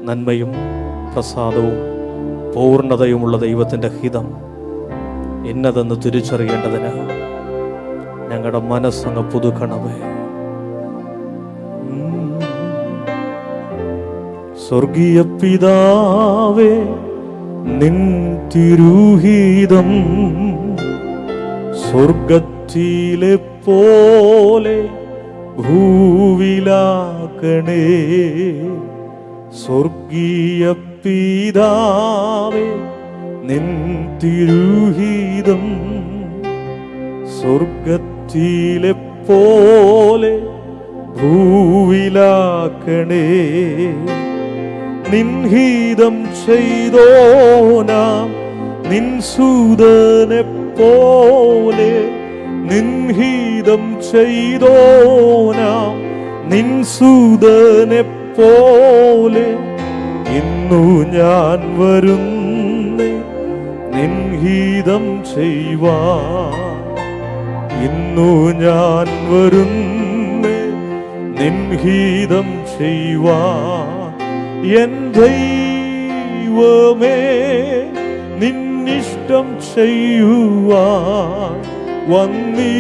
നന്മയും പ്രസാദവും പൂർണ്ണതയുമുള്ള ദൈവത്തിൻ്റെ ഹിതം ഇന്നതെന്ന് തിരിച്ചറിയേണ്ടതിന് ഞങ്ങളുടെ മനസ്സങ്ങ് പുതുക്കണമേ. സ്വർഗീയ പിതാവേ, നിൻ തിരുഹിതം സ്വർഗത്തിലെ പോലെ ഭൂവിലാക്കണേ. സ്വർഗീയ പിതാവേ, നിൻ തിരുഹിതം സ്വർഗത്തിലെ പോലെ ഭൂവിലാക്കണേ. നിൻഹിതം ചെയ്തോനാം നിൻ സൂതനെ പോലെ, നിൻഹിതം ചെയ്തോനാം നിൻ സൂതനെ പോലെ ഇന്നു ഞാൻ വരുന്നേ നിൻഹിതം ചെയ്യുവാൻ. ഇന്നു ഞാൻ വരുന്നേ നിൻഹിതം ചെയ്യുവാൻ. എൻ ദൈവമേ, നിന്നിഷ്ടം ചെയ്യുവാൻ വന്നിടുന്നേ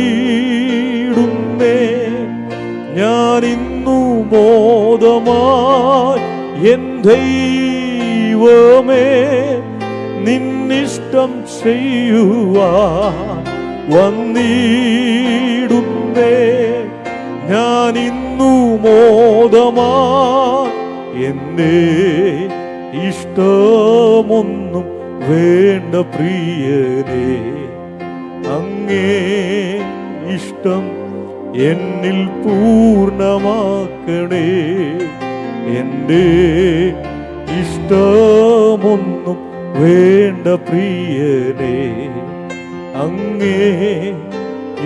ഞാൻ ഇന്നു മോദമായി. എൻ ദൈവമേ, നിന്നിഷ്ടം ചെയ്യുവാൻ വന്നിടുന്നേ ഞാൻ ഇന്നു മോദമായി. എന്നെ ഇഷ്ടമൊന്നും വേണ്ട പ്രിയനേ, അങ്ങേ ഇഷ്ടം എന്നിൽ പൂർണ്ണമാക്കണേ. എൻ്റെ ഇഷ്ടമൊന്നും വേണ്ട പ്രിയനേ, അങ്ങേ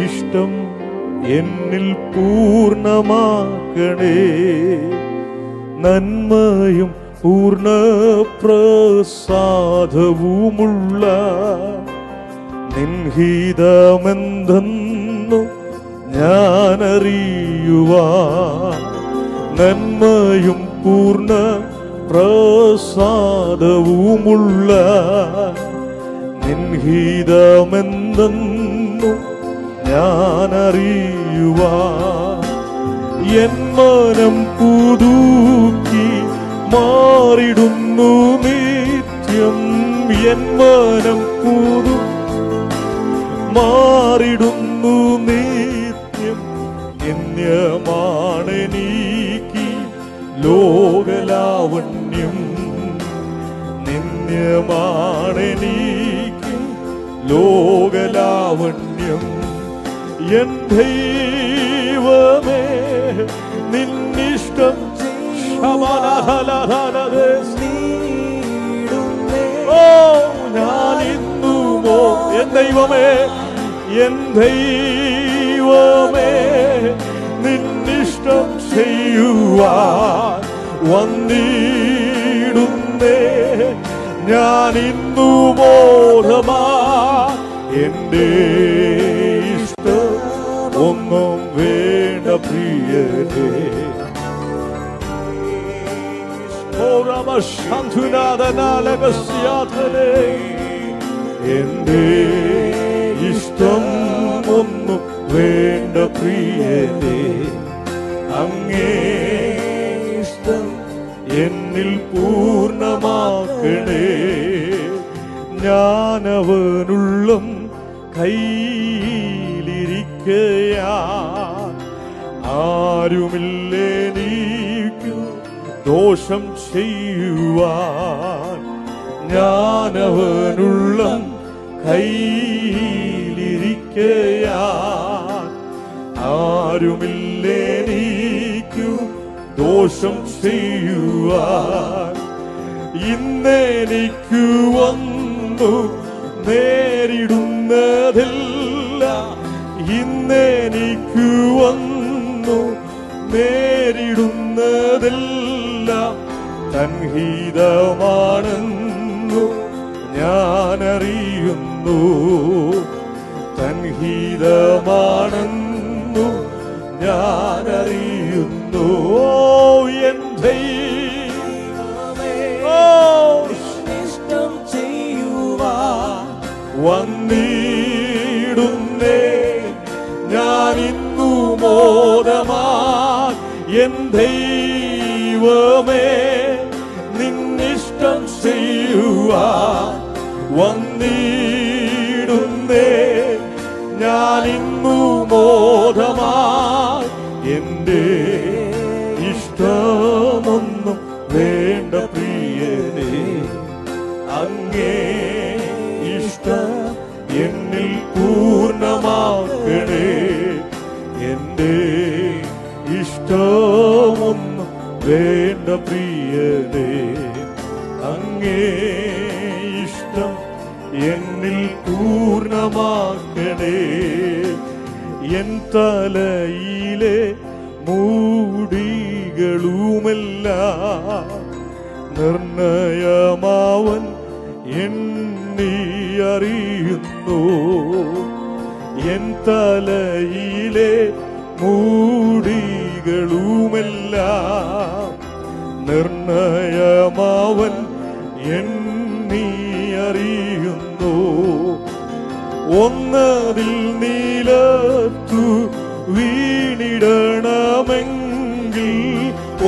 ഇഷ്ടം എന്നിൽ പൂർണ്ണമാക്കണേ. നന്മയും പൂർണ്ണ പ്രസാദവുമുള്ള നിൻഹിതമെന്തെന്നു ഞാനറിയുവാൻ. നന്മയും പൂർണ്ണ പ്രസാദവുമുള്ള നിൻഹിതമെന്തെന്നു ഞാനറിയുവാൻ. എൻ മനം പുതുക്കി മാറിടുന്നു നിത്യം. എൻ മനം മാറിടുന്നു നിത്യം. നിന്യമാണെനിക്ക് ലോകലാവണ്യം. നിന്യമാണെനിക്ക് ലോകലാവണ്യം. എൻ ദൈവമേ, നിന്നിഷ്ടം ഞാനിന്നുമോ. എൻ ദൈവമേ, എൻ ദൈവമേ, നിന്നിഷ്ടം ചെയ്യുവാൻ വന്നിടുന്നേ ഞാനിന്നു ബോധമാ. എൻ്റെ ഇഷ്ടം ഒന്നും വേണ്ട പ്രിയനേ. എന്റെ ഇഷ്ടം ഒന്നും വേണ്ട പ്രിയനേ, അങ്ങേ ഇഷ്ടം എന്നിൽ പൂർണ്ണമാക്കണേ. ഞാനവനുള്ളം കയ്യിലിരിക്കയാ, ആരുമില്ലേനീക്കു ദോഷം ചെയ്യുവാൻ. ഞാനവനുള്ളം കയ്യിലിരിക്കയാ, ആരുമില്ലേനീക്കു ദോഷം ചെയ്യുവാൻ. ഇന്നെനിക്കു വന്നു നേരിടുന്നതില്ല, ഇന്നെനിക്കു വന്നു നേരിടുന്നതില്ല. തൻഹിതമാണെന്നു ഞാനറിയുന്നു, തൻഹിതമാണെന്നു ഞാനറിയുന്നു. എൻ ദൈവമേ, വന്നിടുന്നേ ഞാൻ ഇന്നു മോദമായി എൻ ദൈവമേ നിന്നിഷ്ടം ചെയ്യുവാൻ വന്നിടുന്നേ ഞാൻ ഇന്നു മോദമായി എന്റെ ഇഷ്ടമൊന്നും വേണ്ട പ്രിയനേ അങ്ങേ ഇഷ്ടം എന്നിൽ പൂർണ്ണമാക്കണേ എന്റെ ഇഷ്ടമൊന്നും വേണ്ട പ്രിയനേ അങ്ങേ ഇഷ്ടം എന്നിൽ പൂർണ്ണമാക്കണേ എൻ തലയിലെ മൂടികളുമെല്ലാം നിർണയമാവൻ എണ്ണി അറിയുന്നു എൻ തലയിലെ മൂടികളുമെല്ലാം നിർണയമാവൻ എണ്ണി അറിയുന്നു ഒന്നതിൽ നീലത്തു വീണിടണമെങ്കിൽ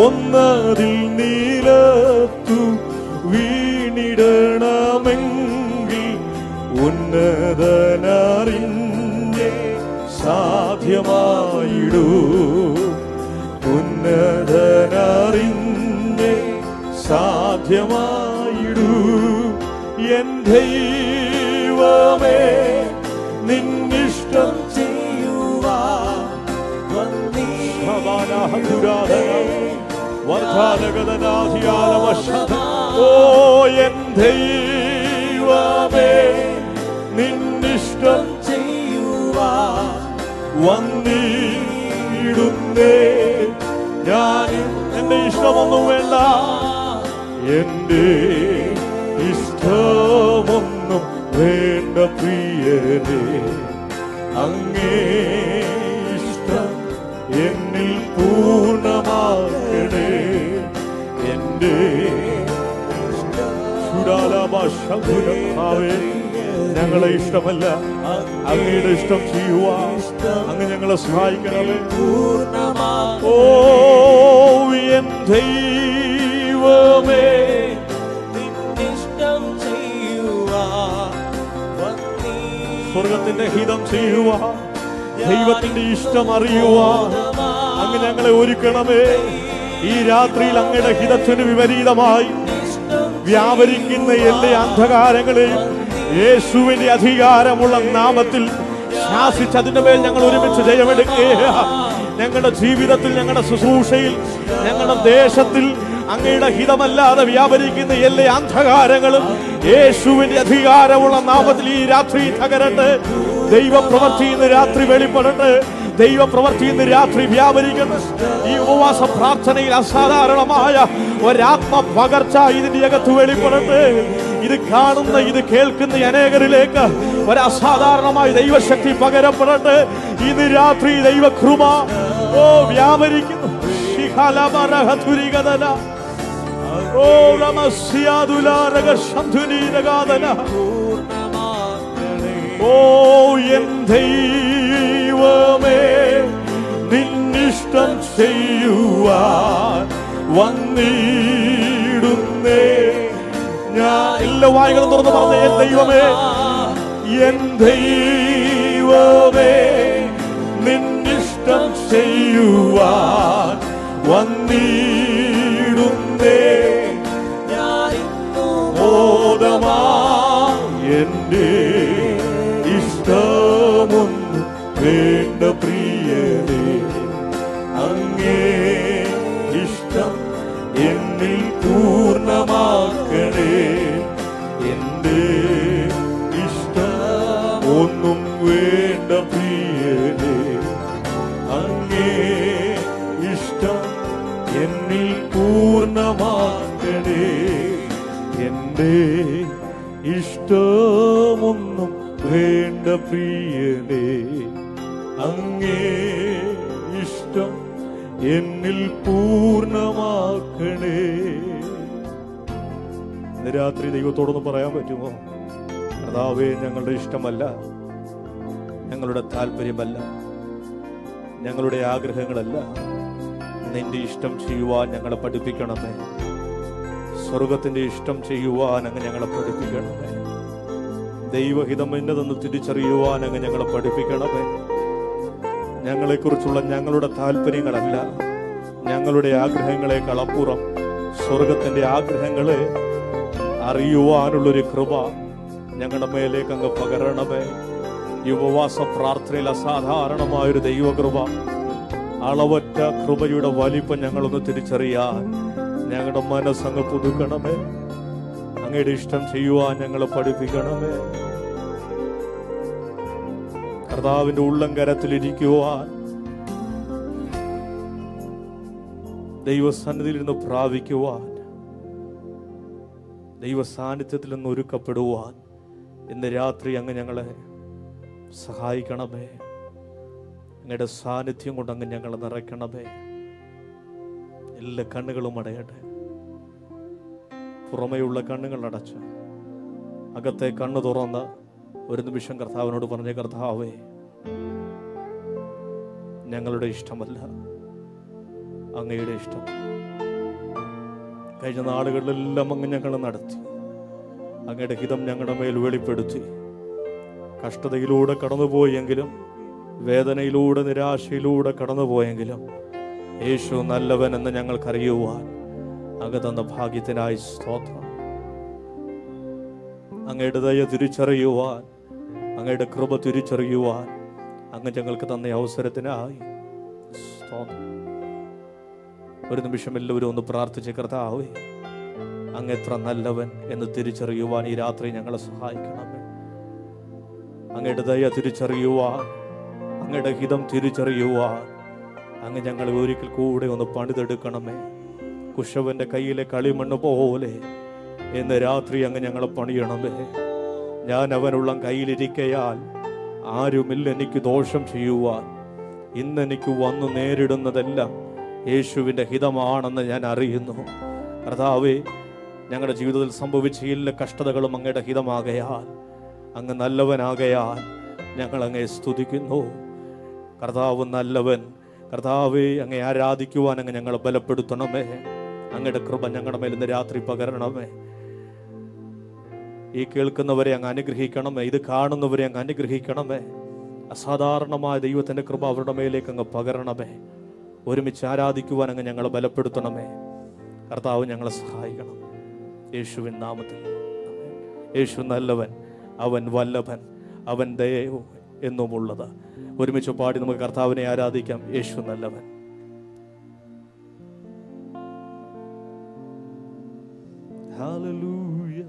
ഒന്നതിൽ നീലത്തു വീണിടണമെങ്കിൽ ഉന്നതനറിഞ്ഞേ സാധ്യമായിടൂ ഉന്നതനറിഞ്ഞേ സാധ്യമായിടൂ എൻ ദൈവമേ നിന്നിഷ്ടം ചെയ്യുവാൻ ഓ എൻ ദൈവമേ നിന്നിഷ്ടം ചെയ്യുവാൻ വന്നിടുന്നേ ഞാൻ എന്റെ ഇഷ്ടമൊന്നും വേണ്ട എന്റെ ഇഷ്ടമൊന്നും വേണ്ട പ്രിയനേ അങ്ങേ ഇഷ്ടം എന്നിൽ പൂർണ്ണമാക്കണേ എന്റെ ഞങ്ങളെ ഇഷ്ടമല്ല അങ്ങയുടെ ഇഷ്ടം ചെയ്യുവാൻ അങ്ങ് ഞങ്ങളെ സഹായിക്കണമേ ഓ എൻ ദൈവമേ സ്വർഗത്തിന്റെ ഹിതം ചെയ്യുവാൻ ദൈവത്തിന്റെ ഇഷ്ടം അറിയുവാൻ അങ്ങ് ഞങ്ങളെ ഒരുക്കണമേ ഈ രാത്രിയിൽ അങ്ങയുടെ ഹിതത്തിന് വിപരീതമായി വ്യാപരിക്കുന്ന എല്ലാ അന്ധകാരങ്ങളെയും യേശുവിന്റെ അധികാരമുള്ള നാമത്തിൽ ശാസിച്ചതിന്റെ മേൽ ഞങ്ങൾ ഒരുമിച്ച് ജയമെടുക്കുക ഞങ്ങളുടെ ജീവിതത്തിൽ ഞങ്ങളുടെ ശുശ്രൂഷയിൽ ഞങ്ങളുടെ ദേശത്തിൽ അങ്ങയുടെ ഹിതമല്ലാതെ വ്യാപരിക്കുന്ന എല്ലാ അന്ധകാരങ്ങളും യേശുവിന്റെ അധികാരമുള്ള നാമത്തിൽ ഈ രാത്രി തകരട്ടെ ദൈവപ്രവൃത്തി ഇന്ന് രാത്രി വെളിപ്പെടട്ടെ ദൈവപ്രവൃത്തി ഇന്ന് രാത്രി വ്യാപരിക്കണം ഈ ഉപവാസ പ്രാർത്ഥനയിൽ അസാധാരണമായ ഒരാത്മ പകർച്ച ഇതിന്റെ അകത്ത് വെളിപ്പെടട്ടെ ഇത് കാണുന്ന ഇത് കേൾക്കുന്ന അനേകരിലേക്ക് ഒരസാധാരണമായ ദൈവശക്തി പകരപ്പെടട്ടെ ഇന്ന് രാത്രി ദൈവകൃപ ഓ വ്യാപരിക്കുന്നു ഓ ഓ എൻ ദൈവമേ നിന്നിഷ്ടം ചെയ്യുവാൻ വന്നിടുന്നേ ഞാൻ എല്ലാ വായികളും തുറന്ന് പറഞ്ഞ എൻ ദൈവമേ എൻ ദൈവമേ നിന്നിഷ്ടം ചെയ്യുവാൻ വന്നിടുന്നേ മോദമാ എന്റെ ഇഷ്ടമൊന്നും വേണ്ട പ്രിയനേ അങ്ങേ ഇഷ്ടം എന്നിൽ പൂർണ്ണമാക്കണേ എന്റെ ഇഷ്ടം ഒന്നും വേണ്ട പ്രിയനേ അങ്ങേ ഇഷ്ടം എന്നിൽ പൂർണ്ണമാക്കണേ എന്റെ ഇഷ്ടമൊന്നും വേണ്ട പ്രിയനേ അങ്ങേ ഇഷ്ടം എന്നിൽ പൂർണ്ണമാക്കണേ. ഇന്ന് രാത്രി ദൈവത്തോടൊന്ന് പറയാൻ പറ്റുമോ? കർത്താവേ, ഞങ്ങളുടെ ഇഷ്ടമല്ല, ഞങ്ങളുടെ താല്പര്യമല്ല, ഞങ്ങളുടെ ആഗ്രഹങ്ങളല്ല, നിന്റെ ഇഷ്ടം ചെയ്യുവാൻ ഞങ്ങളെ പഠിപ്പിക്കണമേ. സ്വർഗത്തിന്റെ ഇഷ്ടം ചെയ്യുവാൻ അങ്ങ് ഞങ്ങളെ പഠിപ്പിക്കണമേ. ദൈവഹിതം എന്നതെന്ന് തിരിച്ചറിയുവാൻ അങ്ങ് ഞങ്ങളെ പഠിപ്പിക്കണമേ. ഞങ്ങളെക്കുറിച്ചുള്ള ഞങ്ങളുടെ താല്പര്യങ്ങളല്ല, ഞങ്ങളുടെ ആഗ്രഹങ്ങളെക്കാൾ അപ്പുറം സ്വർഗത്തിന്റെ ആഗ്രഹങ്ങളെ അറിയുവാനുള്ളൊരു കൃപ ഞങ്ങളുടെ മേലേക്ക് അങ്ങ് പകരണമേ. ഈ ഉപവാസ പ്രാർത്ഥനയിൽ അസാധാരണമായൊരു ദൈവകൃപ, അളവറ്റ കൃപയുടെ വലിപ്പം ഞങ്ങളൊന്ന് തിരിച്ചറിയാൻ ഞങ്ങളുടെ മനസ്സങ്ങ് പുതുക്കണമേ. അങ്ങയുടെ ഇഷ്ടം ചെയ്യുവാൻ ഞങ്ങളെ പഠിപ്പിക്കണമേ. കർത്താവിന്റെ ഉള്ളംകരത്തിലിരിക്കുവാൻ, ദൈവസന്നിധിയിൽ നിന്ന് പ്രാപിക്കുവാൻ, ദൈവ സാന്നിധ്യത്തിൽ നിന്ന് ഒരുക്കപ്പെടുവാൻ ഇന്ന് രാത്രി അങ്ങ് ഞങ്ങളെ സഹായിക്കണമേ. അങ്ങയുടെ സാന്നിധ്യം കൊണ്ട് അങ്ങ് ഞങ്ങളെ നിറയ്ക്കണമേ. എല്ലാ കണ്ണുകളും അടയട്ടെ. പുറമെയുള്ള കണ്ണുകൾ അടച്ച് അകത്തെ കണ്ണ് തുറന്ന് ഒരു നിമിഷം കർത്താവിനോട് പറഞ്ഞ, കർത്താവേ, ഞങ്ങളുടെ ഇഷ്ടമല്ല, അങ്ങയുടെ ഇഷ്ടം. കഴിഞ്ഞ നാളുകളിലെല്ലാം അങ്ങ് ഞങ്ങൾ നടത്തി, അങ്ങയുടെ ഹിതം ഞങ്ങളുടെ മേൽ വെളിപ്പെടുത്തി. കഷ്ടതയിലൂടെ കടന്നുപോയെങ്കിലും, വേദനയിലൂടെ നിരാശയിലൂടെ കടന്നുപോയെങ്കിലും യേശു നല്ലവൻ എന്ന് ഞങ്ങൾക്കറിയുവാൻ അങ്ങ് തന്ന ഭാഗ്യത്തിനായി സ്തോത്രം. അങ്ങയുടെ ദയ തിരിച്ചറിയുവാൻ, അങ്ങയുടെ കൃപ തിരിച്ചറിയുവാൻ അങ്ങ് ഞങ്ങൾക്ക് തന്ന അവസരത്തിനായി സ്തോത്രം. ഒരു നിമിഷം എല്ലാവരും ഒന്ന് പ്രാർത്ഥിച്ച്, കർത്താവേ, അങ്ങ് എത്ര നല്ലവൻ എന്ന് തിരിച്ചറിയുവാൻ ഈ രാത്രി ഞങ്ങളെ സഹായിക്കണമേ. അങ്ങയുടെ ദയ തിരിച്ചറിയുവാൻ, അങ്ങയുടെ ഹിതം തിരിച്ചറിയുവാൻ അങ്ങ് ഞങ്ങളെ ഒരിക്കൽ കൂടെ ഒന്ന് പണിതെടുക്കണമേ. കുശവന്റെ കയ്യിലെ കളിമണ്ണ് പോലെ ഇന്ന് രാത്രി അങ്ങ് ഞങ്ങളെ പണിയണമേ. ഞാൻ അവനുള്ള കയ്യിലിരിക്കയാൽ ആരുമില്ല എനിക്ക് ദോഷം ചെയ്യുവാൻ. ഇന്നെനിക്ക് വന്നു നേരിടുന്നതെല്ലാം യേശുവിൻ്റെ ഹിതമാണെന്ന് ഞാൻ അറിയുന്നു. കർത്താവേ, ഞങ്ങളുടെ ജീവിതത്തിൽ സംഭവിച്ച എല്ലാ കഷ്ടതകളും അങ്ങയുടെ ഹിതമാകയാൽ, അങ്ങ് നല്ലവനാകയാൽ ഞങ്ങൾ അങ്ങയെ സ്തുതിക്കുന്നു. കർത്താവ് നല്ലവൻ. കർത്താവേ, അങ്ങയെ ആരാധിക്കുവാൻ അങ്ങ് ഞങ്ങളെ ബലപ്പെടുത്തണമേ. അങ്ങയുടെ കൃപ ഞങ്ങളുടെ മേൽ ഇന്ന് രാത്രി പകരണമേ. ഈ കേൾക്കുന്നവരെ അങ്ങ് അനുഗ്രഹിക്കണമേ. ഇത് കാണുന്നവരെ അങ്ങ് അനുഗ്രഹിക്കണമേ. അസാധാരണമായ ദൈവത്തിൻ്റെ കൃപ അവരുടെ മേലേക്ക് അങ്ങ് പകരണമേ. ഒരുമിച്ച് ആരാധിക്കുവാൻ അങ്ങ് ഞങ്ങളെ ബലപ്പെടുത്തണമേ. കർത്താവ് ഞങ്ങളെ സഹായിക്കണം. യേശുവിൻ നാമത്തിൽ. യേശു നല്ലവൻ, അവൻ വല്ലഭൻ, അവൻ ദയ എന്നുമുള്ളത്. ഒരുമിച്ച് പാടി നമുക്ക് കർത്താവിനെ ആരാധിക്കാം. യേശു നല്ലവൻ. ഹല്ലേലൂയ.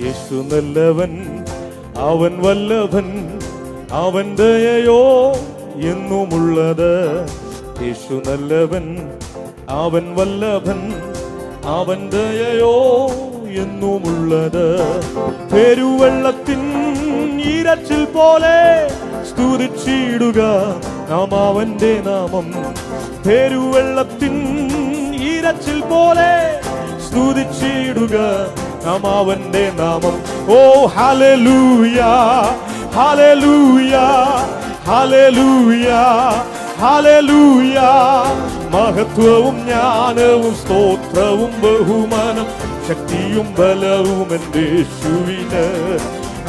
യേശു നല്ലവൻ, അവൻ വല്ലഭൻ, അവൻ ദയയോ എന്നുമുള്ളത്. യേശു നല്ലവൻ, അവൻ വല്ലഭൻ, അവൻ ദയയോ എന്നുമുള്ളത്. പെരുവെള്ളത്തിൻ ഇരച്ചിൽ പോലെ സ്തുതിച്ചിടുക നാം അവന്റെ നാമം. പെരുവെള്ളത്തിൻ ഇരച്ചിൽ പോലെ സ്തുതിച്ചിടുക നാം അവന്റെ നാമം. ഓ ഹല്ലേലൂയ, ഹല്ലേലൂയ, ഹല്ലേലൂയ, ഹല്ലേലൂയ. മഹത്വവും ജ്ഞാനവും സ്തോത്രവും ബഹുമാനം ശക്തിയും ബലവും എൻ്റെ യേശുവിന്.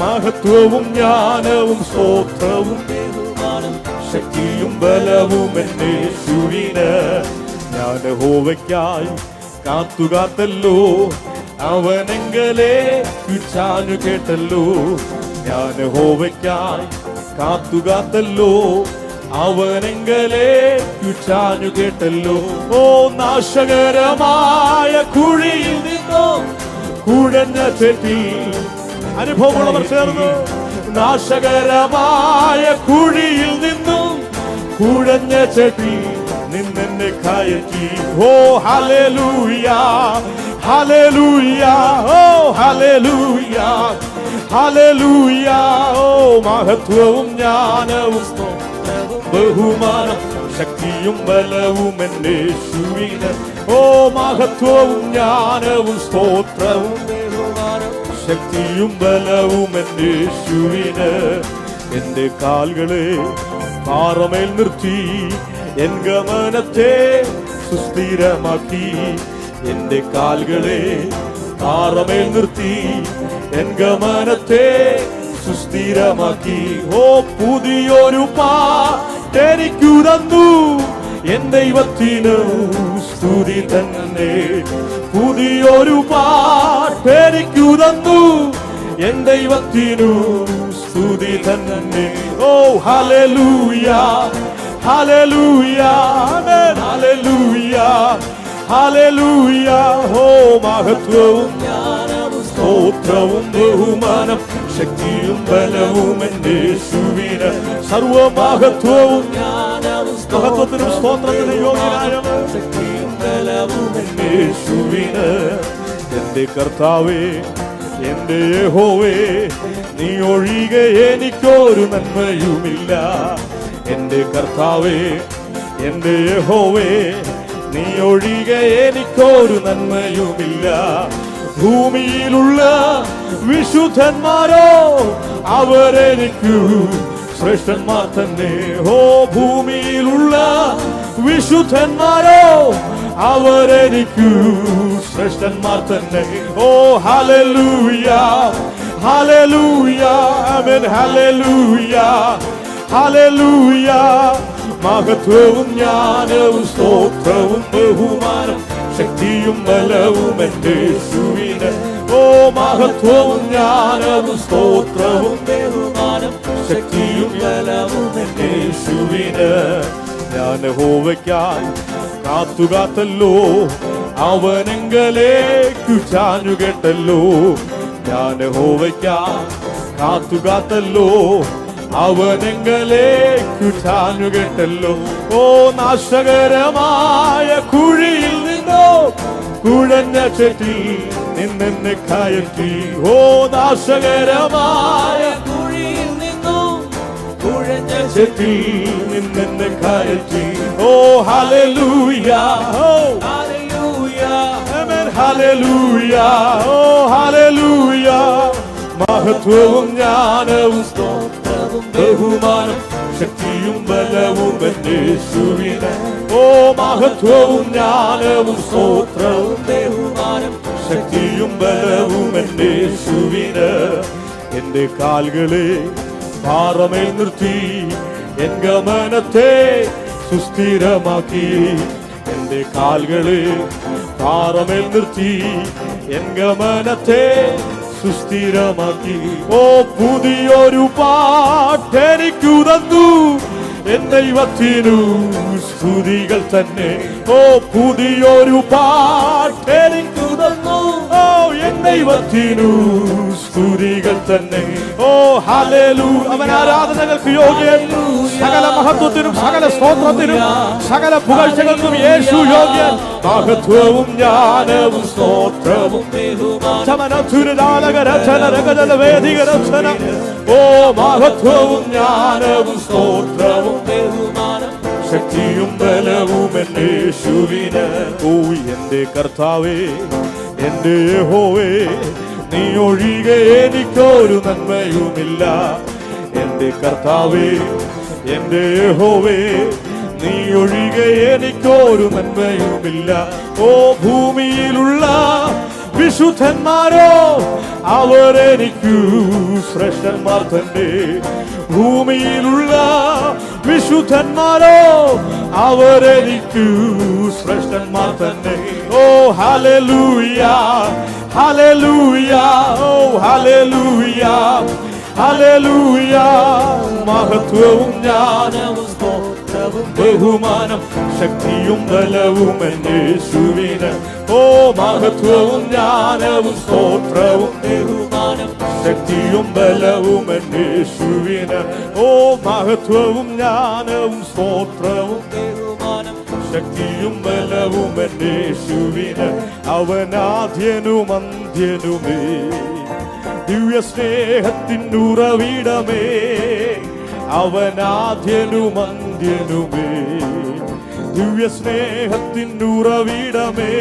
മഹത്വവും ജ്ഞാനവും സ്തോത്രവും ബഹുമാനം ശക്തിയും ബലവും എൻ്റെ യേശുവിന്. ഞാൻ യഹോവയ്ക്കായി കാത്തുകാത്തല്ലോ, അവനെങ്കലെ ചാഞ്ഞു കേട്ടല്ലോ. ഞാൻ യഹോവയ്ക്കായി കാത്തുകാത്തല്ലോ, അവനെങ്കലെ ചാഞ്ഞു കേട്ടല്ലോ. ഓ നാശകരമായ കുഴിയിൽ നിന്നോ കുഴഞ്ഞ ചെത്തി അനുഭവമുള്ളവർ ചേർന്ന് നാശകരമായ കുഴിയിൽ നിന്നും കുഴഞ്ഞ ചെടി നിന്നെ കയറ്റി. ഓ ഹല്ലേലൂയ, ഹല്ലേലൂയ, ഓ ഹല്ലേലൂയ, ഹല്ലേലൂയ. ഓ മഹത്വവും ജ്ഞാനവും ബഹുമാനം ശക്തിയും ബലവും എന്റെ യേശുവിന്. ഓ മഹത്വവും ജ്ഞാനവും സ്തോത്രവും ശക്തിയും ബലവും എന്റെ യേശുവിന്. എന്റെ കാലുകളെ പാറമേൽ നിർത്തി എൻ ഗമനത്തെ സുസ്ഥിരമാക്കി. എന്റെ കാലുകളെ പാറമേൽ നിർത്തി എൻ ഗമനത്തെ സുസ്ഥിരമാക്കി. ഓ പുതിയൊരു പാട്ടെനിക്കു തന്നു എൻ ദൈവത്തിനു സ്തുതി തന്നെ. പുതിയൊരു പാട്ടെനിക്കു തന്നു എൻ ദൈവത്തിനു സ്തുതി തന്നെ. ഓ ഹല്ലേലൂയ, ഹല്ലേലൂയ, ആമേൻ, ഹല്ലേലൂയ, ഹല്ലേലൂയ. ഓ മഹത്വവും സ്തോത്രവും ബഹുമാനം ശക്തിയും ബലവും എന്റെ യേശുവിന്. സർവമഹത്വവും മഹത്വത്തിനും സ്തോത്രത്തിനും യോഗ്യനായ ശക്തിയും ബലവും എന്റെ യേശുവിന്. എന്റെ കർത്താവേ, എന്റെ യഹോവേ, നീ ഒഴികെ എനിക്കൊരു നന്മയുമില്ല. എന്റെ കർത്താവേ, എന്റെ യഹോവേ, നീ ഒഴികെ എനിക്കൊരു നന്മയുമില്ല. ഭൂമിയിലുള്ള വിശുദ്ധന്മാരോ അവരെനിക്കു ശ്രേഷ്ഠന്മാർ തന്നെ. ഓ ഭൂമിയിലുള്ള വിശുദ്ധന്മാരോ അവരെനിക്കു ശ്രേഷ്ഠന്മാർ തന്നെ. ഓ ഹല്ലേലൂയ, ഹല്ലേലൂയ, ആമേൻ, ഹല്ലേലൂയ, ഹല്ലേലൂയ. മഹത്വവും ജ്ഞാനവും സ്തോത്രവും ബഹുമാനം ശക്തിയും ബലവും എന്റെ യേശുവിന്. ഓ മഹത്വവും ജ്ഞാനവും സ്തോത്രവും ബഹുമാനം ശക്തിയും ബലവും എന്റെ യേശുവിന്. ഞാൻ യഹോവയ്ക്കായി കാത്തുകാത്തല്ലോ, അവനെങ്കലേക്കു ചാഞ്ഞുകെട്ടല്ലോ. ഞാൻ യഹോവയ്ക്കായി കാത്തുകാത്തല്ലോ, അവനെങ്കലേക്കു ചാഞ്ഞുകെട്ടല്ലോ. ഓ നാശകരമായ കുഴിയിൽ നിന്നോ കുഴഞ്ഞ ചെട്ടിൽ നിന്നെ കയറ്റി. ഓ നാശകരമായ കുഴിയിൽ നിന്നോ കുഴഞ്ഞ ചെട്ടിൽ നിന്നെ കയറ്റി. ഓ ഹല്ലേലൂയ, ഓ ഹല്ലേലൂയ, ആമേൻ, ഹല്ലേലൂയ, ഓ ഹല്ലേലൂയ. മഹത്വവും ജ്ഞാനവും സ്തോത്രവും ബഹുമാനം ശക്തിയും ബലവും എന്റെ യേശുവിന്. ഓ മഹത്വവും ജ്ഞാനവും സ്തോത്രവും ബഹുമാനം ശക്തിയും ബലവും എന്റെ യേശുവിന്. എന്റെ കാലുകളെ പാറമേൽ നിർത്തി എൻ ഗമനത്തെ സുസ്ഥിരമാക്കി. എന്റെ കാലുകളെ പാറമേൽ നിർത്തി എൻ ഗമനത്തെ സുസ്ഥിരമാക്കി. ഓ പുതിയൊരു പാട്ടെനിക്കു തന്നു എൻ ദൈവത്തിനു സ്തുതികൾ തന്നെ. ഓ പുതിയൊരു പാട്ടെനിക്കു തന്നു ഓ എൻ ദൈവത്തിനു സ്തുതികൾ തന്നെ. ഓ ഹല്ലേലൂയ, അവൻ ആരാധനകൾക്ക് യോഗ്യൻ. സകല മഹത്വത്തിനും സകല സ്തോത്രത്തിനും സകല പുകഴ്ചകൾക്കും യേശു യോഗ്യൻ. മഹത്വവും ജ്ഞാനവും സ്തോത്രവും വേദികരചന. ഓ മഹത്വവും ജ്ഞാനവും സ്തോത്രവും ശക്തിയും ബലവും എന്റെ യേശുവിന്. ഓ എന്റെ കർത്താവേ, എന്റെ യഹോവേ, നീ ഒഴികെ എനിക്കൊരു നന്മയുമില്ല. എന്റെ കർത്താവേ, എന്റെ യഹോവേ, നീ ഒഴികെ എനിക്കൊരു നന്മയുമില്ല. ഓ ഭൂമിയിലുള്ള വിശുദ്ധന്മാരോ അവരെനിക്കു ശ്രേഷ്ഠന്മാർ തന്നെ. ഭൂമിയിലുള്ള വിശുദ്ധന്മാരോ അവരെനിക്കു ശ്രേഷ്ഠന്മാർ തന്നെ. ഓ ഹല്ലേലൂയ, ഹല്ലേലൂയ, ഓ ഹല്ലേലൂയ, ഹല്ലേലൂയ. മഹത്വവും ജ്ഞാനവും സ്തോത്രവും ബഹുമാനം ശക്തിയും ബലവും എന്റെ യേശുവിന്. ഓ മഹത്വവും ജ്ഞാനവും സ്തോത്രവും ബഹുമാനം ശക്തിയും ബലവും എന്റെ മഹത്വവും ജ്ഞാനവും സ്തോത്രവും ശക്തിയും ബലവും എൻ്റെ യേശുവിന്. അവനാദ്യനും അന്ത്യനുമേ, ദിവ്യ സ്നേഹത്തിനുറവിടമേ. അവനാദ്യനും അന്ത്യനുമേ, ദിവ്യ സ്നേഹത്തിനുറവിടമേ.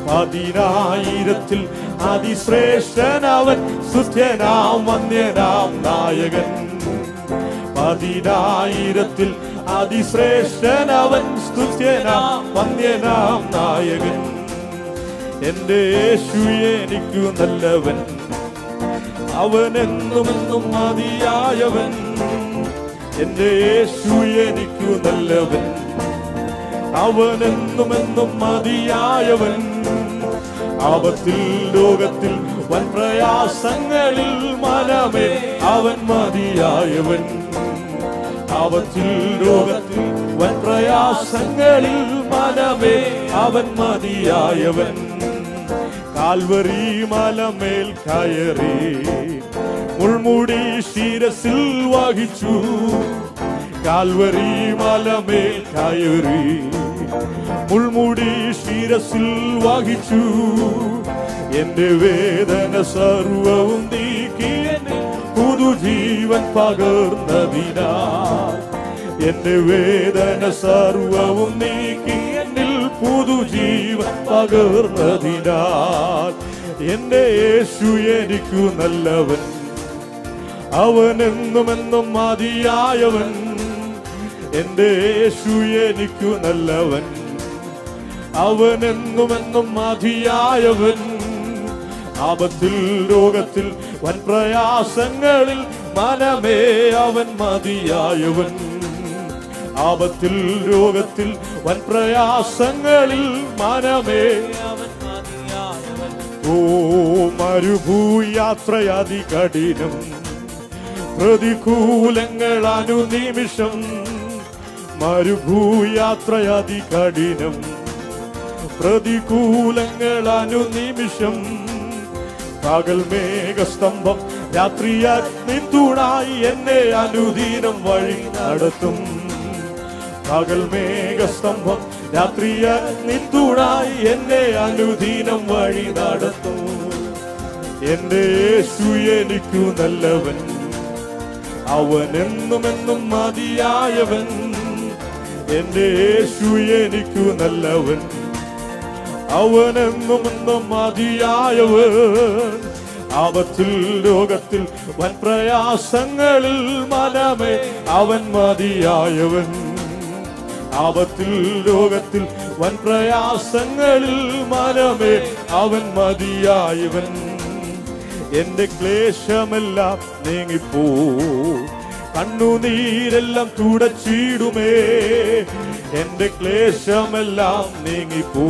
10,000-ൽ അതിശ്രേഷ്ഠനവൻ, സ്തുത്യനാം വന്ദ്യനാം നായകൻ. 10,000-ൽ അതിശ്രേഷ്ഠനവൻ, സ്തുത്യനാം വന്ദ്യനാം നായകൻ. എൻ്റെ യേശു എനിക്കു നല്ലവൻ, അവനെന്നുമെന്നും മതിയായവൻ. എൻ്റെ യേശു എനിക്കു നല്ലവൻ, അവനെന്നുമെന്നും മതിയായവൻ. ആപത്തിൽ ലോകത്തിൽ വൻ പ്രയാസങ്ങളിൽ മനമേ അവൻ മതിയായവൻ. ആപത്തിൽ ലോകത്തിൽ വൻ പ്രയാസങ്ങളിൽ മനമേ അവൻ മതിയായവൻ. കാൽവരി മലമേൽ കയറി മുൾമുടി ശിരസിൽ വഹിച്ചു. കാൽവരി മലമേൽ കയറി മുൾമുടി ശിരസിൽ വഹിച്ചു. എന്റെ വേദന സർവവും നീക്കി പുതുജീവൻ പകർന്നതിനാൽ. എന്റെ വേദന സർവവും നീക്കി എന്നിൽ പുതുജീവൻ പകർന്നതിനാൽ. എന്റെ യേശു എനിക്കു നല്ലവൻ, അവനെന്നുമെന്നും മതിയായവൻ. എന്റെ യേശു എനിക്കു നല്ലവൻ, അവനെന്നുമെന്നും മതിയായവൻ. ആപത്തിൽ രോഗത്തിൽ വൻ പ്രയാസങ്ങളിൽ മനമേ അവൻ മതിയായവൻ. ആപത്തിൽ രോഗത്തിൽ വൻ പ്രയാസങ്ങളിൽ മനമേ അവൻ മതിയായവൻ. ഓ മരുഭൂയാത്രയതി കഠിനം, പ്രതികൂലങ്ങൾ അനുനിമിഷം. മരുഭൂയാത്രയതി കഠിനം, പ്രതികൂലങ്ങൾ അനുനിമിഷം. പകൽ മേഘസ്തംഭം രാത്രി അഗ്നിത്തൂണായി എന്നെ അനുദിനം വഴി നടത്തും. പകൽ മേഘസ്തംഭം രാത്രി അഗ്നിത്തൂണായി എന്നെ അനുദിനം വഴി നടത്തും. എന്റെ യേശു എനിക്കു നല്ലവൻ, അവനെന്നുമെന്നും മതിയായവൻ. എന്റെ യേശു എനിക്കു നല്ലവൻ, അവനെന്നുമെന്നും മതിയായവൻ. ആപത്തിൽ രോഗത്തിൽ വൻ പ്രയാസങ്ങളിൽ മനമേ അവൻ മതിയായവൻ. ആപത്തിൽ രോഗത്തിൽ വൻ പ്രയാസങ്ങളിൽ മനമേ അവൻ മതിയായവൻ. എന്റെ ക്ലേശമെല്ലാം നീങ്ങിപ്പോ, കണ്ണുനീരെല്ലാം തുടച്ചിടുമേ. എന്റെ ക്ലേശമെല്ലാം നീങ്ങിപ്പോ,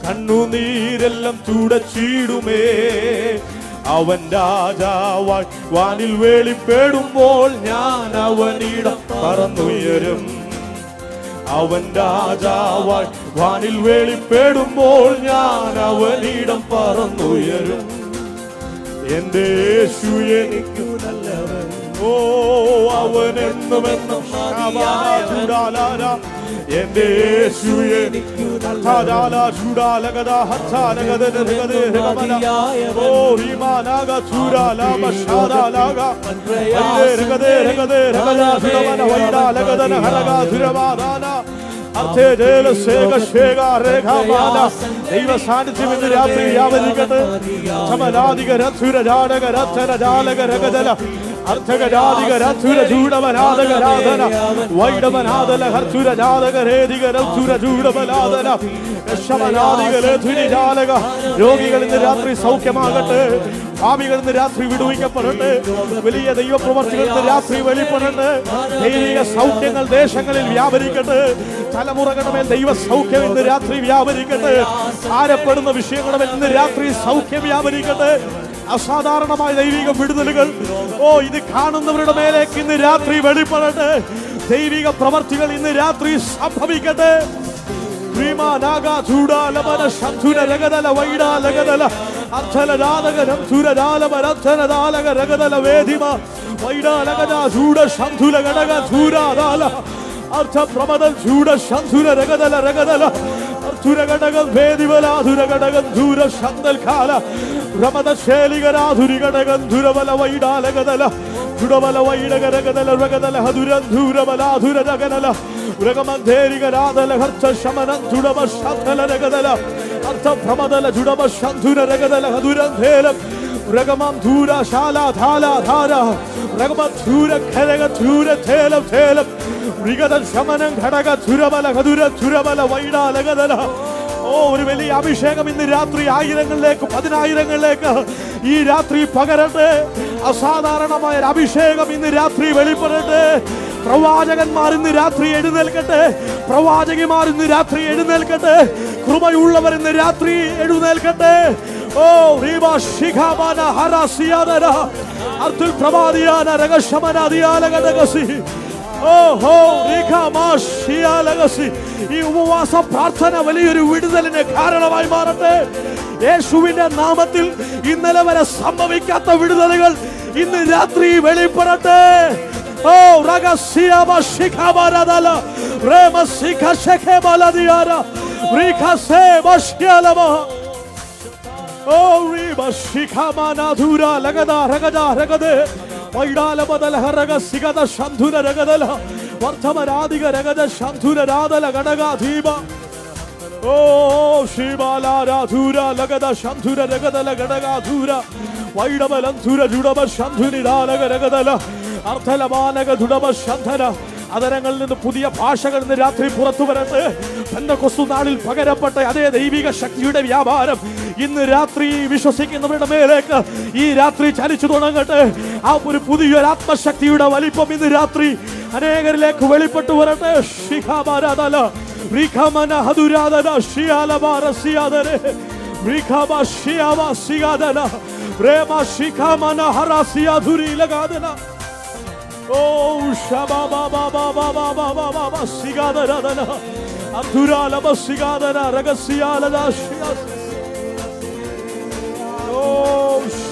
കണ്ണുനീരെല്ലാം തുടച്ചിടുമേ. അവൻ രാജാവായി വാനിൽ വെളിപ്പെടുമ്പോൾ ഞാൻ അവനിടം പറന്നുയരും. അവൻ രാജാവായി വാനിൽ വെളിപ്പെടുമ്പോൾ ഞാൻ അവനിടം പറന്നുയരും. എന്റെ യേശു എനിക്കു നല്ലവൻ, ഓ അവനെന്നുമെന്നും മതിയായവൻ. എന്റെ യേശു എനിക്കു നല്ലവൻ, ദൈവ സാന്നിധ്യം ഇന്ന് രാത്രി വ്യാപരിക്കട്ടെ. രോഗികൾ ഇന്ന് രാത്രി സൗഖ്യമാകട്ടെ, ഭാവികൾ ഇന്ന് രാത്രി വിടുവിക്കപ്പെടട്ടെ, വലിയ ദൈവപ്രവർത്തികൾ ഇന്ന് രാത്രി വെളിപ്പെടട്ടെ. ദൈവിക സൗഖ്യങ്ങൾ ദേശങ്ങളിൽ വ്യാപരിക്കട്ടെ, തലമുറകളുടെ മേൽ ദൈവ സൗഖ്യം ഇന്ന് രാത്രി വ്യാപരിക്കട്ടെ. ഭാരപ്പെടുന്ന വിഷയങ്ങളുടെ മേൽ ഇന്ന് രാത്രി സൗഖ്യം വ്യാപരിക്കട്ടെ. അസാധാരണമായ ദൈവിക വിടുതലുകൾ ഇത് കാണുന്നവരുടെ മേലേക്ക് ഇന്ന് രാത്രി വെളിപ്പെടട്ടെ. ദൈവിക പ്രവർത്തികൾ ഇന്ന് രാത്രി സംഭവിക്കട്ടെ. അർത്ഥലരാധകരം സുരരാലമരർത്ഥനദാലക രഗതല വേദിമ വൈഡാലകജ ചൂട ശംധുല ഘടക ധൂരാദാല അർത്ഥ പ്രമദം ചൂട ശംധുല രഗതല രഗതല അർത്ഥുരഘടകം വേദിവലാധുരഘടകം ധൂര ശന്തൽ കാല പ്രമദ ശേലികരാധുരിഘടകം ധുരബല വൈഡാലകതല ചുടബല വൈഡകരഗതല രഗതല ഹധുരം ധൂരബലാധുര രഗനല ഉരകമന്ധേരികരാധല ഹർച്ച ശമനം ചുടബ ശന്തല രഗതല അർത്ഥ പ്രമദല ചുടബ ശംധുര രഗതല ഹധുരം ധേലം രഗമം ധൂര ശാല ധാല ധാര രഗമ ധൂര ഖരക ധൂര ധേലം ധേലം ഋഗത ശമനം ഘടക ചുരബല ഹധുര ചുരബല വൈഡാലകതല. ഓ, ഒരു വലിയ അഭിഷേകം ഇന്ന് രാത്രി ആയിരങ്ങളിലേക്ക്, പതിനായിരങ്ങളിലേക്ക് ഈ രാത്രി പകരട്ടെ. അസാധാരണമായ ഒരു അഭിഷേകം ഇന്ന് രാത്രി വെളിപ്പെടട്ടെ. പ്രവാചകന്മാർ ഇന്ന് രാത്രി എഴുന്നേൽക്കട്ടെ. പ്രവാചകിമാർ ഇന്ന് രാത്രി എഴുന്നേൽക്കട്ടെ. കൃപയുള്ളവർ ഇന്ന് രാത്രി എഴുന്നേൽക്കട്ടെ. ഓ റീബ ശിഖാമാന ഹരസിയാദര അർത്തുൽ പ്രവാദിയാന രഗശമനാദിയാലഗദഗസി. ഓഹോ റിഖമാശിയാലഗസി. ഈ ഉപവാസ പ്രാർത്ഥന വലിയൊരു വിടുതലിന് കാരണമായി മാറട്ടെ. യേശുവിന്റെ നാമത്തിൽ ഇന്നലെ വരെ സംഭവിക്കാത്ത വിടുതലുകൾ ഇന്ന് രാത്രി വെളിപ്പെടട്ടെ. ഓ രഗസിയാമ ശിഖാമാനദല റേമ ശിഖ ശഖേമലദിയാര റിഖസേ ബശ്യാലമ. ഓ റീബ ശിഖാമാനധൂര ലഗദ രഗദ രഗദേ വൈഡാല ബദല ഹരഗ സിഗദ ശംധുര രഗദല വർദ്ധമരാദിക രഗദ ശംധുര രാദല ഘടക ധീമ. ഓ ശിവാലാരാധൂര ലഗദ ശംധുര രഗദല ഘടക ധൂര വൈഡബലന്ധുര ജുഡബ ശംധുനിരാലക രഗദല അർത്ഥലമാലക ദുഡബ ശന്ധന. അതരങ്ങളിൽ നിന്ന് പുതിയ ഭാഷകൾ ഇന്ന് രാത്രി പുറത്തു വരട്ടെ. പെന്തക്കോസ്തു നാളിൽ പകരപ്പെട്ട അതേ ദൈവിക ശക്തിയുടെ വ്യാപാരം ഇന്ന് രാത്രി വിശ്വസിക്കുന്നവരുടെ മേലേക്ക് ഈ രാത്രി ചലിച്ചു തുടങ്ങട്ടെ. ആ ഒരു പുതിയൊരു ആത്മശക്തിയുടെ വലിപ്പം ഇന്ന് രാത്രി അനേകരിലേക്ക് വെളിപ്പെട്ടു വരട്ടെ. ശിഖാബാരാദല റിഖമന ഹദുരാദല ശിയാലബാരസിയാദരെ റിഖബ ശിയാവ സിയാദല പ്രേമ ശിഖമന ഹരസിയാധുരി ലഗാദല. ഓ ശബാബാ ബാബാ ബാബാ ബാബാ ബാബാ സിഗാദരദല അധുരാലബ സിഗാദര രഗസിയാലദ ശിയാ. ഓ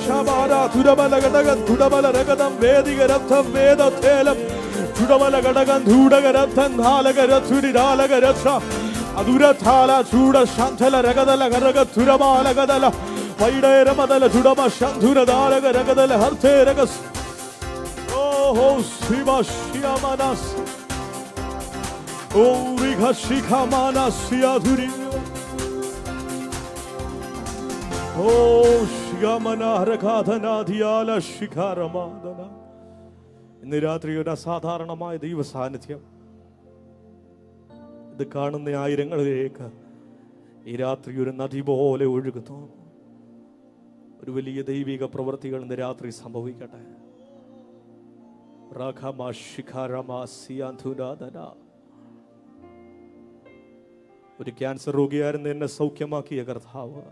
ശബാരാ ദുരബല ഘടകം ദുടബല രഗദം വേദിക രഥം വേദ തേലം ചുടബല ഘടകം ധൂടക രഥം ധാലക രഥുരി രാലക രഥ അധുരഥാല ചൂട Shanthala രഗദല ഘരക തുരബാല ഗദല വൈഡേരമദല ചുടബ ശംധുര ധാരക രഗദല ഹർത്തേ രഗസ്. Oh, Shiva Shiamanas. Oh, Riga Shikamanas Siaduri. Oh, Shigamana Rakadana Diala Shikaramadana. ഇന്ന് രാത്രി ഒരു അസാധാരണമായ ദൈവ സാന്നിധ്യം ഇത് കാണുന്ന ആയിരങ്ങളിലേക്ക് ഈ രാത്രി ഒരു നദി പോലെ ഒഴുകുന്നു. ഒരു വലിയ ദൈവിക പ്രവൃത്തികൾ ഇന്ന് രാത്രി സംഭവിക്കട്ടെ. ഒരു ക്യാൻസർ രോഗിയായിരുന്നു എന്നെ സൗഖ്യമാക്കിയ കർത്താവ്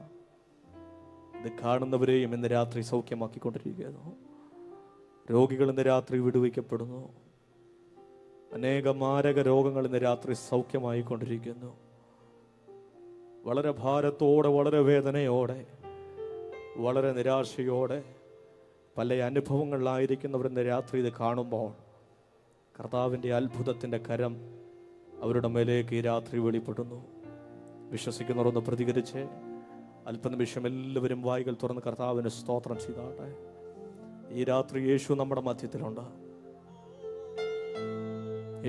ഇത് കാണുന്നവരെയും ഇന്ന് രാത്രി സൗഖ്യമാക്കിക്കൊണ്ടിരിക്കുന്നു. രോഗികൾ ഇന്ന് രാത്രി വിടുവിക്കപ്പെടുന്നു. അനേക മാരക രോഗങ്ങൾ ഇന്ന് രാത്രി സൗഖ്യമായിക്കൊണ്ടിരിക്കുന്നു. വളരെ ഭാരത്തോടെ, വളരെ വേദനയോടെ, വളരെ നിരാശയോടെ പല അനുഭവങ്ങളിലായിരിക്കുന്നവരെന്ന് രാത്രി ഇത് കാണുമ്പോൾ കർത്താവിൻ്റെ അത്ഭുതത്തിൻ്റെ കരം അവരുടെ മേലേക്ക് ഈ രാത്രി വെളിപ്പെടുന്നു. വിശ്വസിക്കുന്നവരൊന്ന് പ്രതികരിച്ച് അല്പനിമിഷം എല്ലാവരും വായികൾ തുറന്ന് കർത്താവിന് സ്തോത്രം ചെയ്താട്ടെ. ഈ രാത്രി യേശു നമ്മുടെ മധ്യത്തിലുണ്ട്.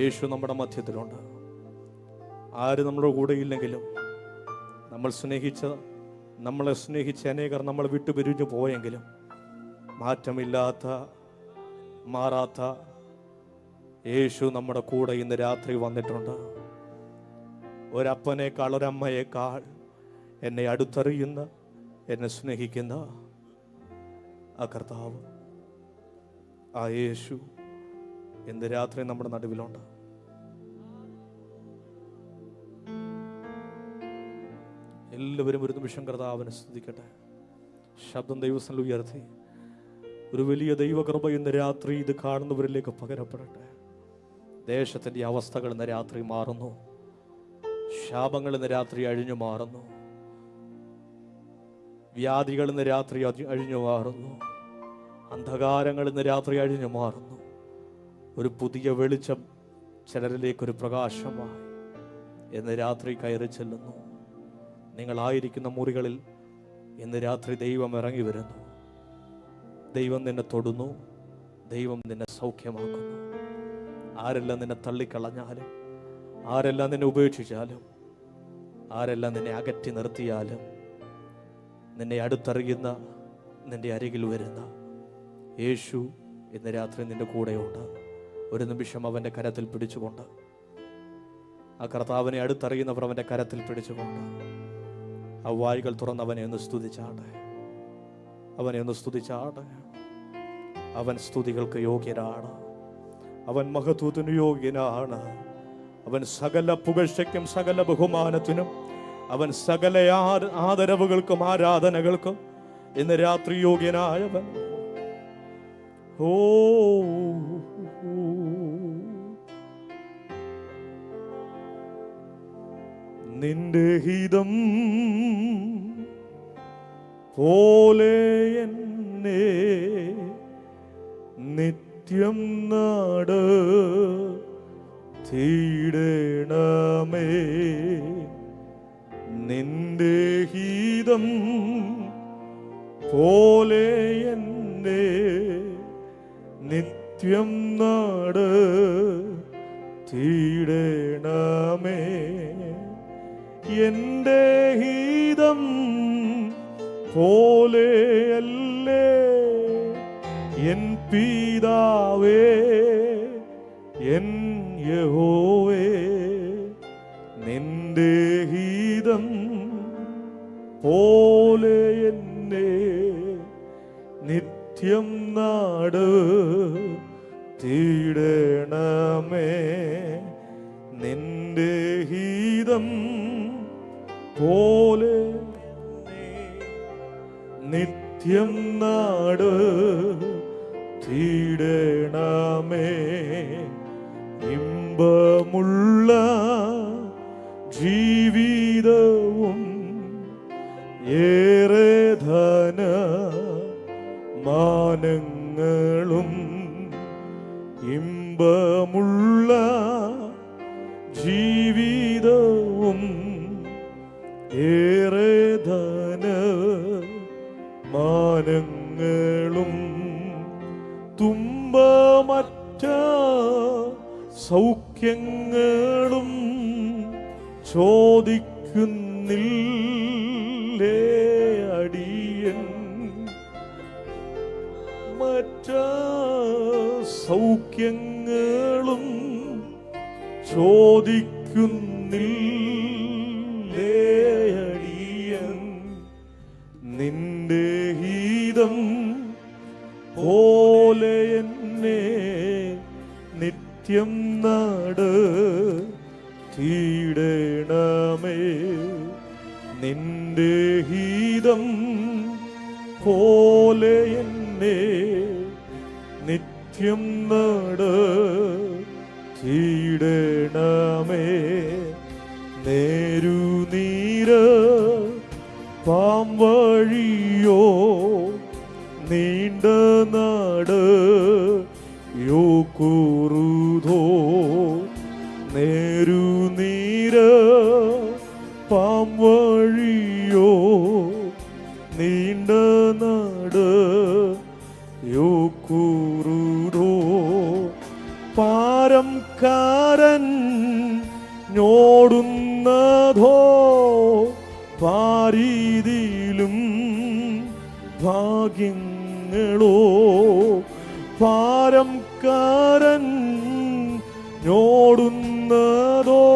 യേശു നമ്മുടെ മധ്യത്തിലുണ്ട്. ആര് നമ്മുടെ കൂടെ ഇല്ലെങ്കിലും നമ്മളെ സ്നേഹിച്ച അനേകർ നമ്മൾ വിട്ടുപിരിഞ്ഞു പോയെങ്കിലും മാറ്റമില്ലാത്ത, മാറാത്ത യേശു നമ്മുടെ കൂടെ ഇന്ന് രാത്രി വന്നിട്ടുണ്ട്. ഒരപ്പനേക്കാൾ, ഒരമ്മയേക്കാൾ എന്നെ അടുത്തറിയുന്ന, എന്നെ സ്നേഹിക്കുന്ന ആ കർത്താവ്, ആ യേശു ഇന്ന് രാത്രി നമ്മുടെ നടുവിലുണ്ട്. എല്ലാവരും ഒരു നിമിഷം കർത്താവിനെ സ്തുതിക്കട്ടെ. ശബ്ദം ദൈവസന്നിധിയിൽ ഉയർത്തി ഒരു വലിയ ദൈവകൃപ ഇന്ന് രാത്രി ഇത് കാണുന്നവരിലേക്ക് പകരപ്പെടട്ടെ. ദേശത്തിൻ്റെ അവസ്ഥകൾ ഇന്ന് രാത്രി മാറുന്നു. ശാപങ്ങൾ ഇന്ന് രാത്രി അഴിഞ്ഞു മാറുന്നു. വ്യാധികൾ ഇന്ന് രാത്രി അഴിഞ്ഞു മാറുന്നു. അന്ധകാരങ്ങൾ ഇന്ന് രാത്രി അഴിഞ്ഞു മാറുന്നു. ഒരു പുതിയ വെളിച്ചം ചിലരിലേക്കൊരു പ്രകാശമായി ഇന്ന് രാത്രി കയറി ചെല്ലുന്നു. നിങ്ങളായിരിക്കുന്ന മുറികളിൽ ഇന്ന് രാത്രി ദൈവം ഇറങ്ങി വരുന്നു. ദൈവം നിന്നെ തൊടുന്നു. ദൈവം നിന്നെ സൗഖ്യമാക്കുന്നു. ആരെല്ലാം നിന്നെ തള്ളിക്കളഞ്ഞാലും, ആരെല്ലാം നിന്നെ ഉപേക്ഷിച്ചാലും, ആരെല്ലാം നിന്നെ അകറ്റി നിർത്തിയാലും, നിന്നെ അടുത്തറിയുന്ന, നിന്റെ അരികിൽ വരുന്ന യേശു ഇന്ന് രാത്രി നിന്റെ കൂടെയുണ്ട്. ഒരു നിമിഷം അവൻ്റെ കരത്തിൽ പിടിച്ചുകൊണ്ട്, ആ കർത്താവിനെ അടുത്തറിയുന്നവർ അവൻ്റെ കരത്തിൽ പിടിച്ചുകൊണ്ട് ആ വായുകൾ തുറന്ന് അവനെ ഒന്ന് സ്തുതിച്ചാട്ടെ. അവനെ ഒന്ന് സ്തുതിച്ചാട്ടെ. അവൻ സ്തുതികൾക്ക് യോഗ്യനാണ്. അവൻ മഹത്വത്തിന് യോഗ്യനാണ്. അവൻ സകല പുകഴ്ചയ്ക്കും സകല ബഹുമാനത്തിനും, അവൻ സകല ആദരവുകൾക്കും ആരാധനകൾക്കും ഇന്ന് രാത്രി യോഗ്യനായവൻ. ഓ നിന്റെ ഹിതം പോലെ എന്നെ നിത്യം നടത്തിയിടണമേ. നിന്റെ ഹിതം പോലെ എന്നെ നിത്യം നടത്തിയിടണമേ. എന്റെ ഹിതം പോലെയല്ലേ എൻ പിതാവേ, എൻ യഹോവേ. നിന്റെ ഹിതം പോലെ എന്നെ നിത്യം നടത്തിയിടണമേ. നിന്റെ ഹിതം പോലെ നിത്യം നടത്തിയിടണമേ. ഇമ്പമുള്ള ജീവിതവും ഏറെ ധനമാനങ്ങളും, ഇമ്പമുള്ള ജീവിതവും ഏറെ ധനമാനങ്ങളും, തുമ്പമറ്റ സൗഖ്യങ്ങളും ചോദിക്കുന്നില്ലേ അടിയൻ. മറ്റ സൗഖ്യങ്ങളും ചോദിക്കുന്നില്ലേ അടിയൻ. നിന്റെ ഹിതം പോലെ എന്നെ നിത്യം നടത്തിയിടണമേ. നിന്റെ ഹിതം പോലെ എന്നെ നിത്യം നടത്തിയിടണമേ. നേരുനീര പാംവഴിയോ നീണ്ട നടയോ കുറുതോ. നേരുനീര പാംവഴിയോ നീണ്ട നടയോ കുറുതോ. പാരം കാരൻ ഞോടുന്നതോ പാരീതിയിലും ഭാഗ്യങ്ങളോ. പാരം കാരൻ ഞോടുന്നതോ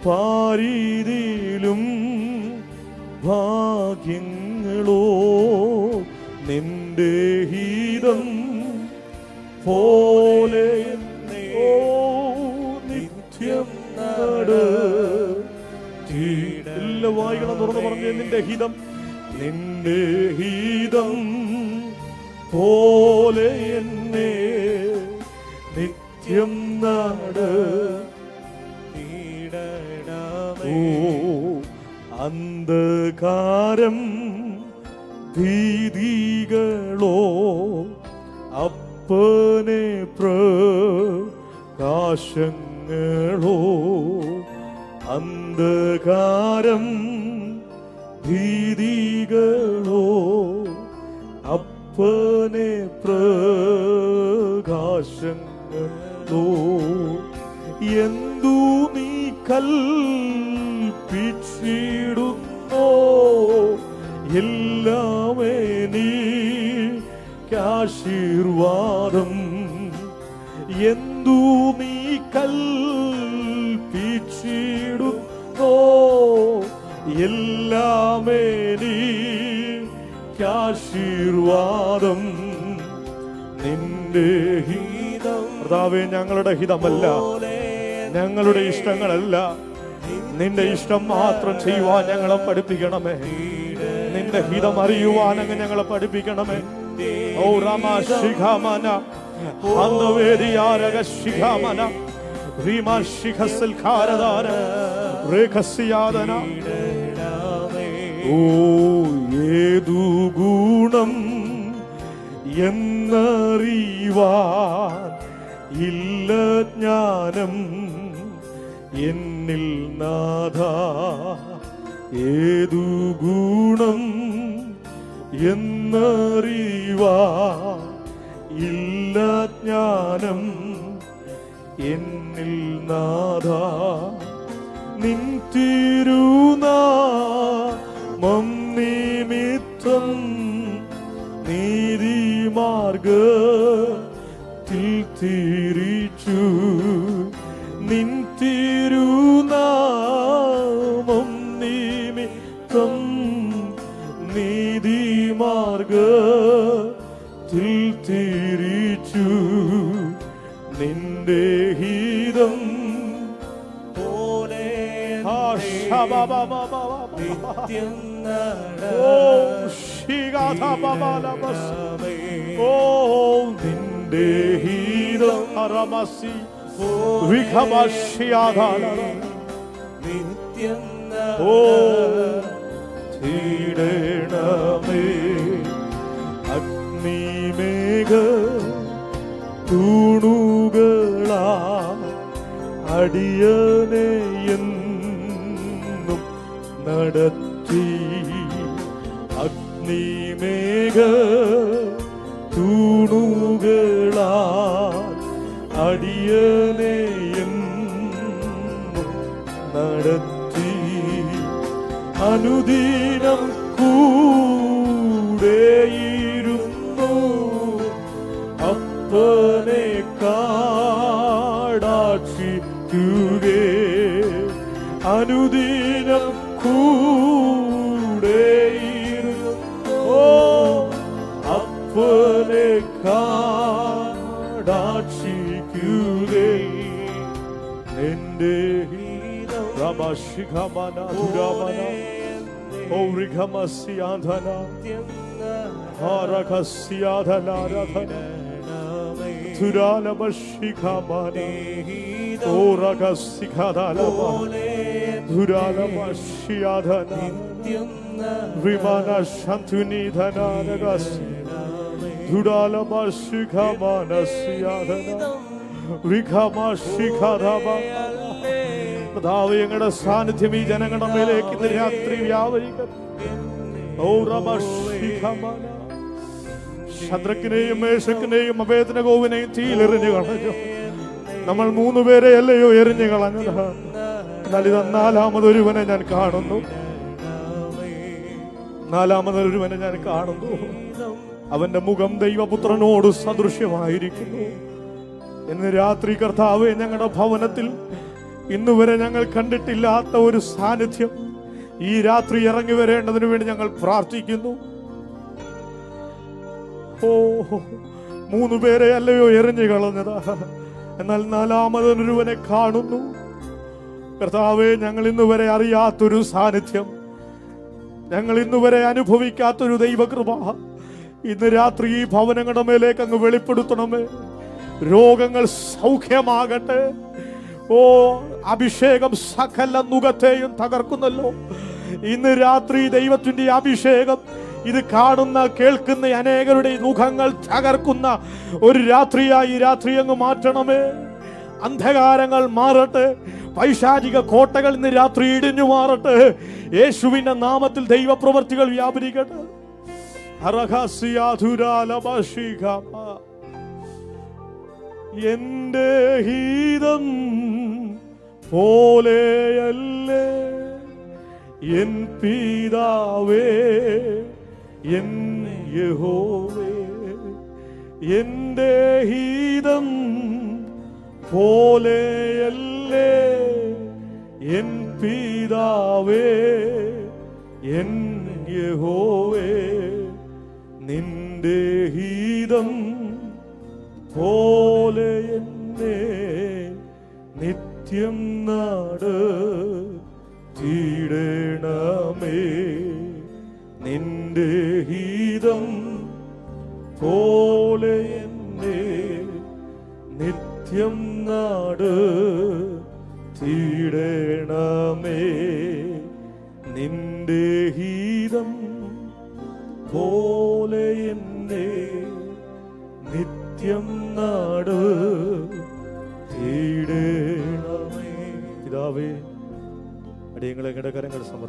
പാരീതിയിലും ഭാഗ്യങ്ങളോ. നിന്റെ ഹിതം പോലെ നിത്യം എല്ലാ വായിക്കണം തുറന്ന് പറഞ്ഞ് നിന്റെ ഹിതം, നിന്റെ ഹിതം പോലെ എന്നെ നിത്യം നടത്തിയിടണമേ. അന്ധകാരം ഭീതികളോ അപ്പനെ പ്രകാശങ്ങളോ അന്ധകാരം ഭീതികളോ അപ്പനെ പ്രകാശങ്ങളോ എന്തു നീ കൽപ്പിച്ചിടുന്നോ എല്ലാമേ നീക്കാശീർവാദം എന്തു നീ കൽപ്പിച്ചിടുന്നോ എല്ലാമേ നീക്കാശീർവാദം നിന്റെ ഹിതം. കർത്താവേ, ഞങ്ങളുടെ ഹിതമല്ല, ഞങ്ങളുടെ ഇഷ്ടങ്ങളല്ല, നിന്റെ ഇഷ്ടം മാത്രം ചെയ്യുവാൻ ഞങ്ങളെ പഠിപ്പിക്കണമേ. നിന്റെ ഹിതം അറിയുവാൻ അങ്ങ് ഞങ്ങളെ പഠിപ്പിക്കണമേ. ഓ രാമ ശിഖാമന അന്തവേദിയാരക ശിഖാമന റീമ ശിഖസൽ ഖാരദാര രേഖസിയാദന. ഓ ഏതു ഗുണം എന്നറിവാൻ ഇല്ല ജ്ഞാനം എന്നിൽ നാഥ. ഏതു ഗുണം എന്നറിവാൻ ഇല്ല ജ്ഞാനം എന്നിൽ നാഥ. നിൻ തിരുനാമം നിമിത്തം നീതിമാർഗ്ഗത്തിൽ തിരിച്ചു. നിൻ തിരുനാമം നിമിത്തം നീതിമാർഗ്ഗത്തിൽ തിരിച്ചു. നിന്റെ ഹിതം പോലെ നിത്യം ഓ നിന്റെ ഹിതം അറമസി നിത്യം ഓ തീടണമേ. അഗ്നിമേഘ തൂണുകളാ അടിയനെ എന്നും നടത്തി. അഗ്നിമേഘ തൂണുകളാ അടിയനെ എന്നും നടത്തി. അനുദിനം കൂടെയിരുന്നു അപ്പനെ കാടാക്ഷിക്കുകേ. അനുദിനം കൂടെയിരുന്നു ഓ അപ്പനെ കാടാക്ഷിക്കുകേ. നിന്റെ രമശിഖമന ദുരമന ൗരിഖമസ്യാധന ഹാരഖസ്യാധനാരധന ധുരാലമശിഖമന ഓരഖസിഖദലമ ധുരാലമശ്യാധന വിമാന ശാന്തുനിധനാരഗസ് ധുരാലമശിഖമനസ്യാധന റിഖമശിഖദമ. കർത്താവേ, ഞങ്ങളുടെ സാന്നിധ്യം ഈ ജനങ്ങളുടെ മേലേക്ക് ഇന്ന് രാത്രി വ്യാപരിക്കട്ടെ. ശദ്രക്കിനെയും മേശക്കിനെയും അബേദ്നെഗോവിനെയും തീയിലെറിഞ്ഞു കളഞ്ഞു. നമ്മൾ 3 പേരെ അല്ലയോ എറിഞ്ഞു കളഞ്ഞത്. എന്നാൽ ഇത് 4മതൊരുവനെ ഞാൻ കാണുന്നു. 4മതൊരുവനെ ഞാൻ കാണുന്നു. അവന്റെ മുഖം ദൈവപുത്രനോട് സദൃശ്യമായിരിക്കുന്നു. ഇന്ന് രാത്രി കർത്താവേ, ഞങ്ങളുടെ ഭവനത്തിൽ ഇന്നുവരെ ഞങ്ങൾ കണ്ടിട്ടില്ലാത്ത ഒരു സാന്നിധ്യം ഈ രാത്രി ഇറങ്ങി വരേണ്ടതിനു വേണ്ടി ഞങ്ങൾ പ്രാർത്ഥിക്കുന്നു. ഓ 3 പേരെ അല്ലയോ എറിഞ്ഞു കളഞ്ഞത്. എന്നാൽ 4മതൊരുവനെ കാണുന്നു. കർത്താവേ, ഞങ്ങൾ ഇന്നുവരെ അറിയാത്തൊരു സാന്നിധ്യം, ഞങ്ങൾ ഇന്നുവരെ അനുഭവിക്കാത്തൊരു ദൈവകൃപ ഇന്ന് രാത്രി ഈ ഭവനങ്ങളുടെ മേലേക്ക് അങ്ങ് വെളിപ്പെടുത്തണമേ. രോഗങ്ങൾ സൗഖ്യമാകട്ടെ. ഓ അഭിഷേകം സകല നുകത്തെയും തകർക്കുന്നല്ലോ. ഇന്ന് രാത്രി ദൈവത്തിന്റെ അഭിഷേകം ഇത് കാണുന്ന കേൾക്കുന്ന അനേകരുടെ മുഖങ്ങൾ തകർക്കുന്ന ഒരു രാത്രിയായി ഈ രാത്രി അങ്ങ് മാറ്റണമേ. അന്ധകാരങ്ങൾ മാറട്ടെ, പൈശാചിക കോട്ടകൾ ഇന്ന് രാത്രി ഇടിഞ്ഞു മാറട്ടെ. യേശുവിന്റെ നാമത്തിൽ ദൈവപ്രവർത്തികൾ വ്യാപരിക്കട്ടെ. എന്റെ ഹീതം പോലെയല്ലേ എൻ പിതാവേ, എൻ യഹോവേ. എന്റെ ഹീതം പോലെയല്ലേ എൻ പിതാവേ, എൻ യഹോവേ. നിന്റെ ഹീതം പോലെ എന്നെ നിത്യം നാട് തീടണമേ. നിന്റെ ഹീതം പോലെ എന്നെ നിത്യം നാട് തീടണമേ. നിന്റെ ഹീതം പോലെ എന്നെ നിത്യം നാട് തീടണമേ. പിതാവേ, അടിയങ്ങളെ കരങ്ങൾ സമർപ്പിക്കുന്നു.